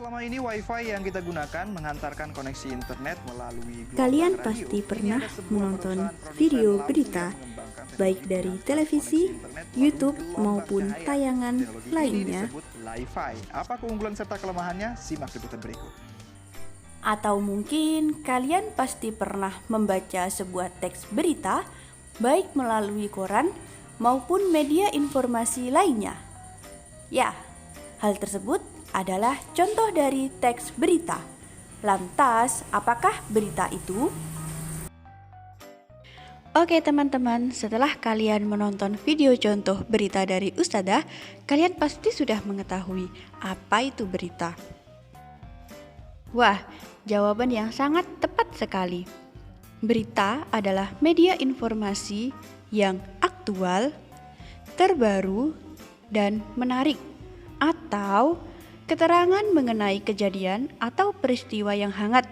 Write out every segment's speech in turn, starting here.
selama ini WiFi yang kita gunakan menghantarkan koneksi internet melalui gelombang Kalian radio. pasti Ini pernah ada sebuah menonton perusahaan video produsen berita, langsung yang mengembangkan baik teknologi dari menghantar televisi, koneksi internet melalui YouTube, gelombang maupun cahaya. tayangan Teknologi ini lainnya. disebut Li-Fi. Apa keunggulan serta kelemahannya? Simak liputan berikut. Atau mungkin kalian pasti pernah membaca sebuah teks berita, baik melalui koran maupun media informasi lainnya. Ya, hal tersebut adalah contoh dari teks berita. Lantas, apakah berita itu? Oke teman-teman, setelah kalian menonton video contoh berita dari Ustadzah, kalian pasti sudah mengetahui apa itu berita. Wah, jawaban yang sangat tepat sekali. Berita adalah media informasi yang aktual, terbaru, dan menarik, atau keterangan mengenai kejadian atau peristiwa yang hangat.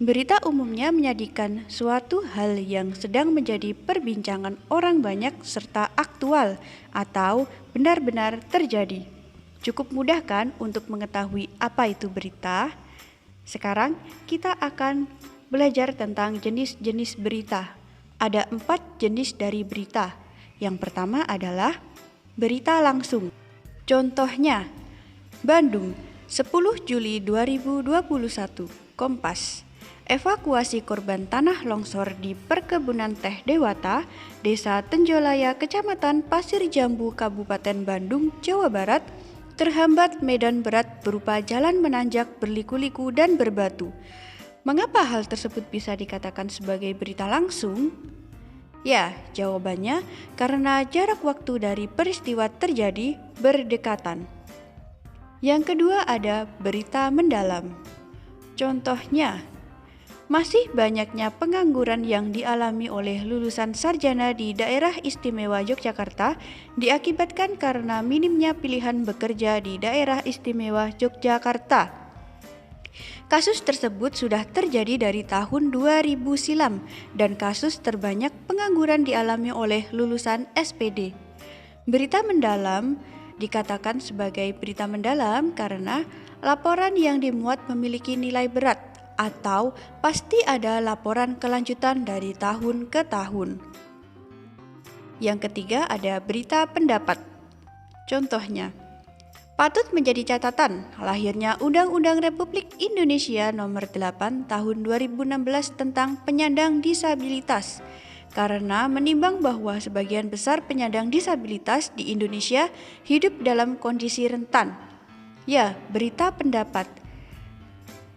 Berita umumnya menyajikan suatu hal yang sedang menjadi perbincangan orang banyak serta aktual atau benar-benar terjadi. Cukup mudah kan untuk mengetahui apa itu berita? Sekarang kita akan belajar tentang jenis-jenis berita. Ada 4 jenis dari berita. Yang pertama adalah berita langsung. Contohnya, Bandung, 10 Juli 2021, Kompas. Evakuasi korban tanah longsor di perkebunan teh Dewata, Desa Tenjolaya, Kecamatan Pasir Jambu, Kabupaten Bandung, Jawa Barat, terhambat medan berat berupa jalan menanjak, berliku-liku, dan berbatu. Mengapa hal tersebut bisa dikatakan sebagai berita langsung? Ya, jawabannya karena jarak waktu dari peristiwa terjadi berdekatan. Yang kedua ada berita mendalam. Contohnya, masih banyaknya pengangguran yang dialami oleh lulusan sarjana di Daerah Istimewa Yogyakarta diakibatkan karena minimnya pilihan bekerja di Daerah Istimewa Yogyakarta. Kasus tersebut sudah terjadi dari tahun 2000 silam dan kasus terbanyak pengangguran dialami oleh lulusan SPD. Berita mendalam dikatakan sebagai berita mendalam karena laporan yang dimuat memiliki nilai berat atau pasti ada laporan kelanjutan dari tahun ke tahun. Yang ketiga ada berita pendapat. Contohnya, patut menjadi catatan lahirnya Undang-Undang Republik Indonesia Nomor 8 Tahun 2016 tentang penyandang disabilitas, karena menimbang bahwa sebagian besar penyandang disabilitas di Indonesia hidup dalam kondisi rentan. Ya, berita pendapat.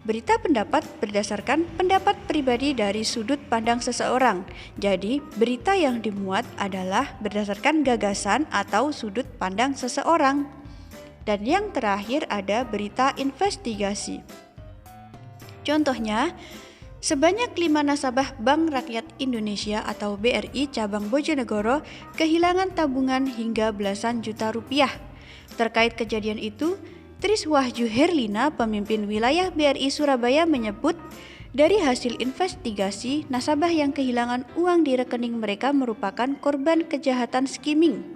Berita pendapat berdasarkan pendapat pribadi dari sudut pandang seseorang. Jadi, berita yang dimuat adalah berdasarkan gagasan atau sudut pandang seseorang. Dan yang terakhir ada berita investigasi. Contohnya, sebanyak 5 nasabah Bank Rakyat Indonesia atau BRI cabang Bojonegoro kehilangan tabungan hingga belasan juta rupiah. Terkait kejadian itu, Tris Wahyu Herlina, pemimpin wilayah BRI Surabaya menyebut, dari hasil investigasi, nasabah yang kehilangan uang di rekening mereka merupakan korban kejahatan skimming.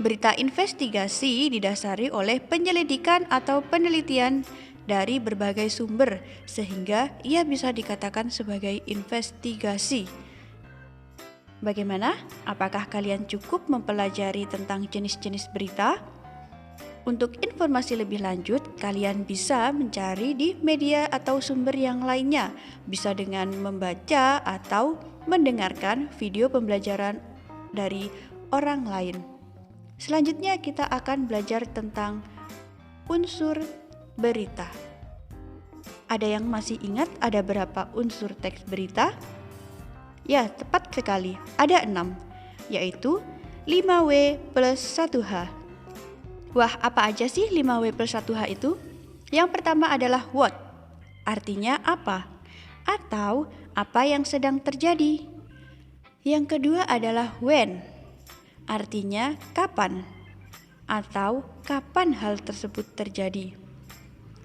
Berita investigasi didasari oleh penyelidikan atau penelitian dari berbagai sumber, sehingga ia bisa dikatakan sebagai investigasi. Bagaimana? Apakah kalian cukup mempelajari tentang jenis-jenis berita? Untuk informasi lebih lanjut, kalian bisa mencari di media atau sumber yang lainnya, bisa dengan membaca atau mendengarkan video pembelajaran dari orang lain. Selanjutnya kita akan belajar tentang unsur berita. Ada yang masih ingat ada berapa unsur teks berita? Ya, tepat sekali, ada 6, yaitu 5W plus 1H. Wah, apa aja sih 5W plus 1H itu? Yang pertama adalah what, artinya apa, atau apa yang sedang terjadi. Yang kedua adalah when, artinya kapan, atau kapan hal tersebut terjadi.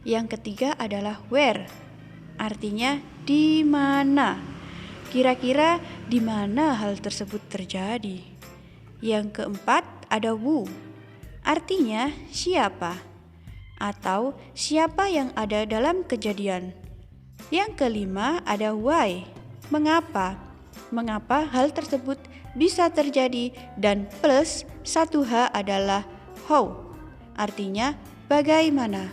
Yang ketiga adalah where, artinya di mana, kira-kira di mana hal tersebut terjadi. Yang keempat ada who, artinya siapa, atau siapa yang ada dalam kejadian. Yang kelima ada why, mengapa. Mengapa hal tersebut bisa terjadi, dan plus 1H adalah how, artinya bagaimana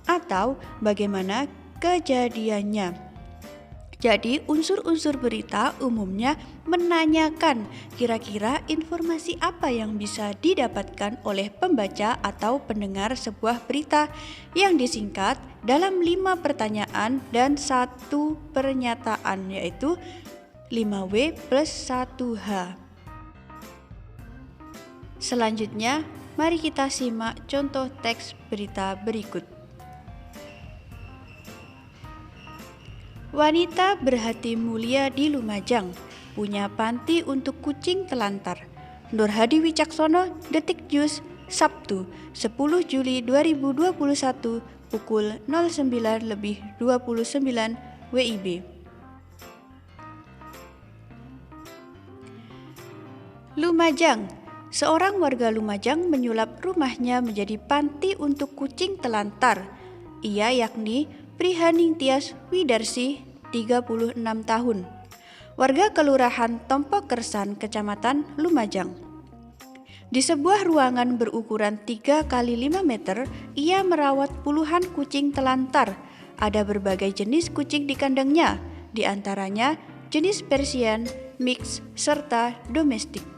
atau bagaimana kejadiannya. Jadi unsur-unsur berita umumnya menanyakan kira-kira informasi apa yang bisa didapatkan oleh pembaca atau pendengar sebuah berita yang disingkat dalam 5 pertanyaan dan 1 pernyataan, yaitu 5W plus 1H. Selanjutnya, mari kita simak contoh teks berita berikut. Wanita berhati mulia di Lumajang, punya panti untuk kucing telantar. Nur Hadi Wicaksono, Detik News, Sabtu, 10 Juli 2021, pukul 09.29 WIB. Lumajang. Seorang warga Lumajang menyulap rumahnya menjadi panti untuk kucing telantar. Ia yakni Prihaning Tias Widarsi, 36 tahun. Warga Kelurahan Tompo Kersan, Kecamatan Lumajang. Di sebuah ruangan berukuran 3 x 5 meter, ia merawat puluhan kucing telantar. Ada berbagai jenis kucing di kandangnya, di antaranya jenis Persian, mix, serta domestik.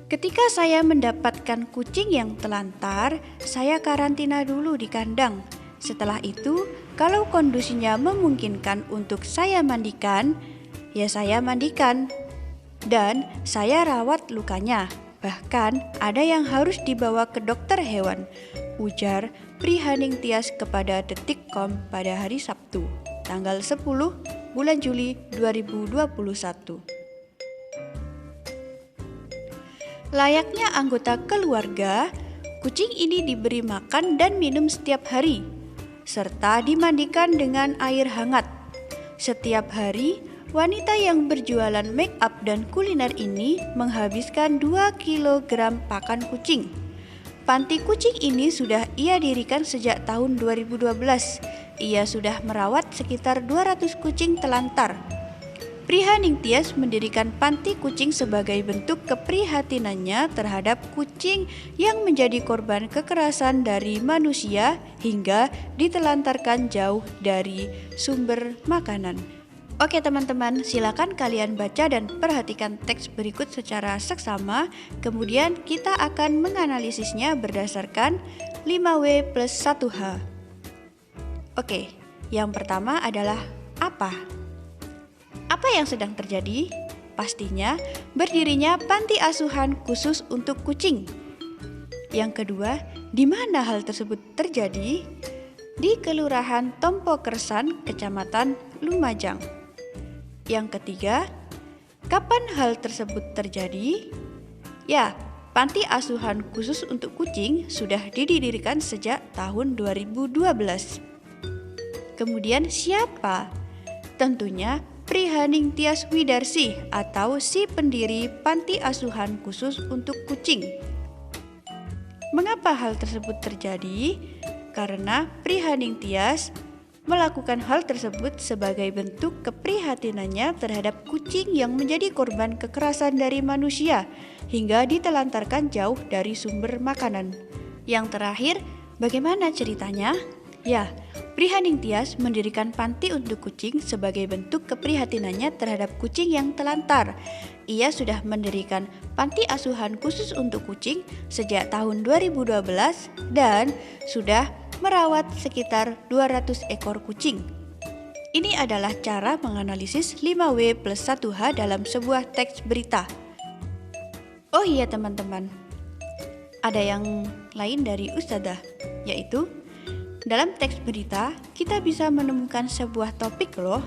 Ketika saya mendapatkan kucing yang telantar, saya karantina dulu di kandang. Setelah itu, kalau kondisinya memungkinkan untuk saya mandikan, ya saya mandikan. Dan saya rawat lukanya. Bahkan ada yang harus dibawa ke dokter hewan, ujar Prihaning Tias kepada Detikcom pada hari Sabtu, tanggal 10 bulan Juli 2021. Layaknya anggota keluarga, kucing ini diberi makan dan minum setiap hari, serta dimandikan dengan air hangat. Setiap hari, wanita yang berjualan make up dan kuliner ini menghabiskan 2 kg pakan kucing. Panti kucing ini sudah ia dirikan sejak tahun 2012. Ia sudah merawat sekitar 200 kucing telantar. Prihaning Tias mendirikan panti kucing sebagai bentuk keprihatinannya terhadap kucing yang menjadi korban kekerasan dari manusia hingga ditelantarkan jauh dari sumber makanan. Oke teman-teman, silakan kalian baca dan perhatikan teks berikut secara seksama, kemudian kita akan menganalisisnya berdasarkan 5W plus 1H. Oke, yang pertama adalah apa? Apa yang sedang terjadi? Pastinya berdirinya panti asuhan khusus untuk kucing. Yang kedua, di mana hal tersebut terjadi? Di Kelurahan Tompo Kersan, Kecamatan Lumajang. Yang ketiga, kapan hal tersebut terjadi? Ya, panti asuhan khusus untuk kucing sudah didirikan sejak tahun 2012. Kemudian siapa? Tentunya Prihaning Tias Widarsi atau si pendiri panti asuhan khusus untuk kucing. Mengapa hal tersebut terjadi? Karena Prihaning Tias melakukan hal tersebut sebagai bentuk keprihatinannya terhadap kucing yang menjadi korban kekerasan dari manusia hingga ditelantarkan jauh dari sumber makanan. Yang terakhir, bagaimana ceritanya? Ya, Prihaning Tias mendirikan panti untuk kucing sebagai bentuk keprihatinannya terhadap kucing yang telantar. Ia sudah mendirikan panti asuhan khusus untuk kucing sejak tahun 2012 dan sudah merawat sekitar 200 ekor kucing. Ini adalah cara menganalisis 5W plus 1H dalam sebuah teks berita. Oh iya teman-teman, ada yang lain dari Ustadzah, yaitu dalam teks berita, kita bisa menemukan sebuah topik loh.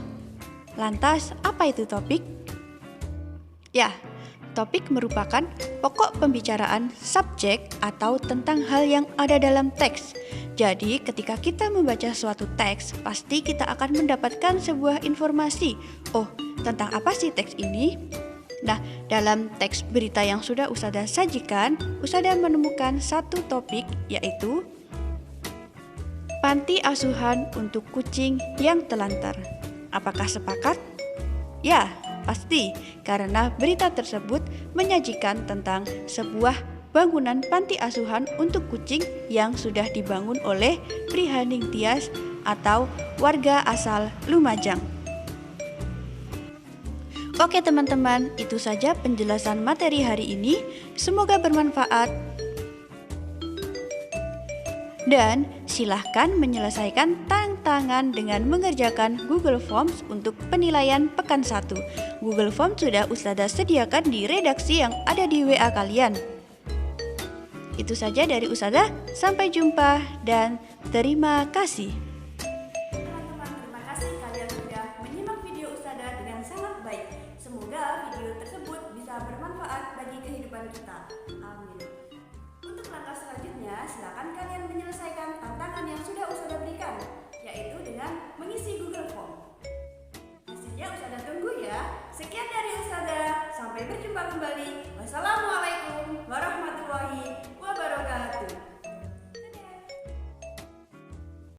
Lantas, apa itu topik? Ya, topik merupakan pokok pembicaraan subjek atau tentang hal yang ada dalam teks. Jadi, ketika kita membaca suatu teks, pasti kita akan mendapatkan sebuah informasi. Oh, tentang apa sih teks ini? Nah, dalam teks berita yang sudah Ustazah sajikan, Ustazah menemukan satu topik, yaitu panti asuhan untuk kucing yang telantar. Apakah sepakat? Ya, pasti, karena berita tersebut menyajikan tentang sebuah bangunan panti asuhan untuk kucing yang sudah dibangun oleh Prihaning Tias atau warga asal Lumajang. Oke teman-teman, itu saja penjelasan materi hari ini. Semoga bermanfaat. Dan silahkan menyelesaikan tantangan dengan mengerjakan Google Forms untuk penilaian pekan 1. Google Forms sudah Ustazah sediakan di redaksi yang ada di WA kalian. Itu saja dari Ustazah, sampai jumpa dan terima kasih.